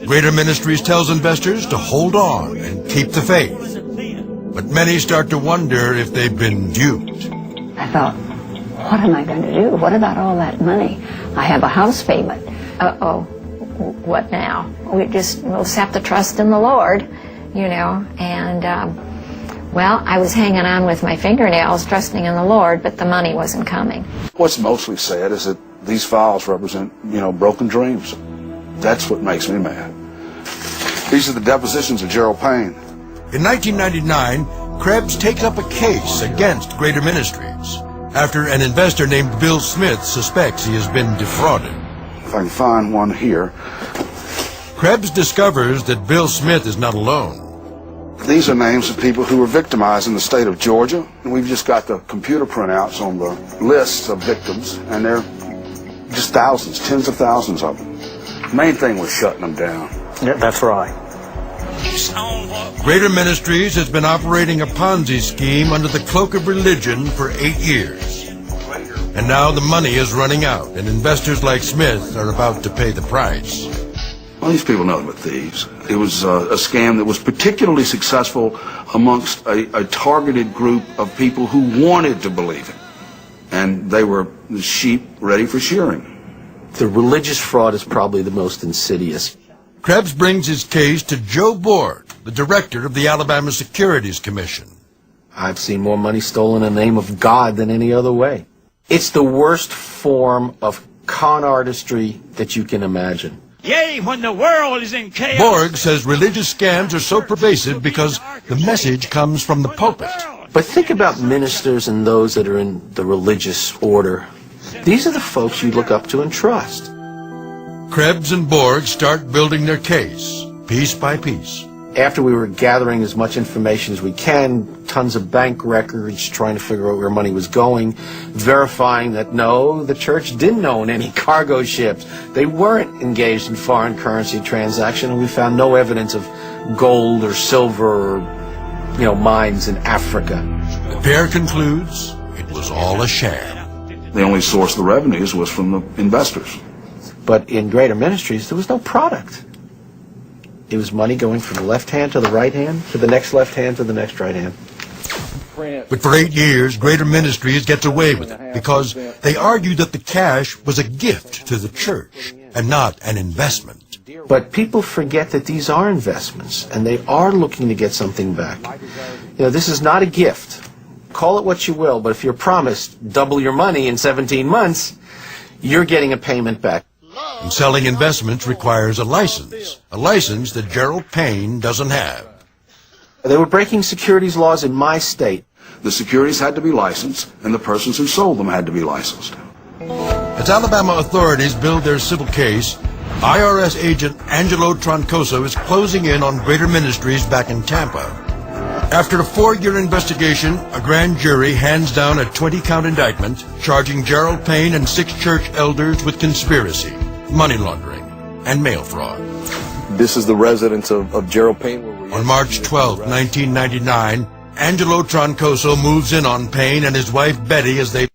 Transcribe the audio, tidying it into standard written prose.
Greater Ministries tells investors to hold on and keep the faith. But many start to wonder if they've been duped. I thought, what am I going to do? What about all that money? I have a house payment. Uh-oh, what now? We'll just have to trust in the Lord, you know, and, well, I was hanging on with my fingernails, trusting in the Lord, but the money wasn't coming. What's mostly said is that these files represent, you know, broken dreams. That's what makes me mad. These are the depositions of Gerald Payne. In 1999, Krebs takes up a case against Greater Ministries after an investor named Bill Smith suspects he has been defrauded. If I can find one here. Krebs discovers that Bill Smith is not alone. These are names of people who were victimized in the state of Georgia. And we've just got the computer printouts on the lists of victims, and they're just thousands, tens of thousands of them. The main thing was shutting them down. Yeah, that's right. Greater Ministries has been operating a Ponzi scheme under the cloak of religion for 8 years. And now the money is running out, and investors like Smith are about to pay the price. Well, these people know they're thieves. It was a scam that was particularly successful amongst a targeted group of people who wanted to believe it. And they were sheep ready for shearing. The religious fraud is probably the most insidious. Krebs brings his case to Joe Borg, the director of the Alabama Securities Commission. I've seen more money stolen in the name of God than any other way. It's the worst form of con artistry that you can imagine. Yea, when the world is in chaos. Borg says religious scams are so pervasive because the message comes from the pulpit. But think about ministers and those that are in the religious order. These are the folks you look up to and trust. Krebs and Borg start building their case, piece by piece. After we were gathering as much information as we can, tons of bank records, trying to figure out where money was going, verifying that no, the church didn't own any cargo ships. They weren't engaged in foreign currency transaction, and we found no evidence of gold or silver or, you know, mines in Africa. The pair concludes it was all a sham. The only source of the revenues was from the investors. But in Greater Ministries, there was no product. It was money going from the left hand to the right hand, to the next left hand, to the next right hand. But for 8 years, Greater Ministries gets away with it because they argue that the cash was a gift to the church and not an investment. But people forget that these are investments, and they are looking to get something back. You know, this is not a gift. Call it what you will, but if you're promised double your money in 17 months, you're getting a payment back. And selling investments requires a license that Gerald Payne doesn't have. They were breaking securities laws in my state. The securities had to be licensed, and the persons who sold them had to be licensed. As Alabama authorities build their civil case, IRS agent Angelo Troncoso is closing in on Greater Ministries back in Tampa. After a 4-year investigation, a grand jury hands down a 20-count indictment charging Gerald Payne and 6 church elders with conspiracy, money laundering, and mail fraud. This is the residence of Gerald Payne. On March 12, 1999, Angelo Troncoso moves in on Payne and his wife Betty as they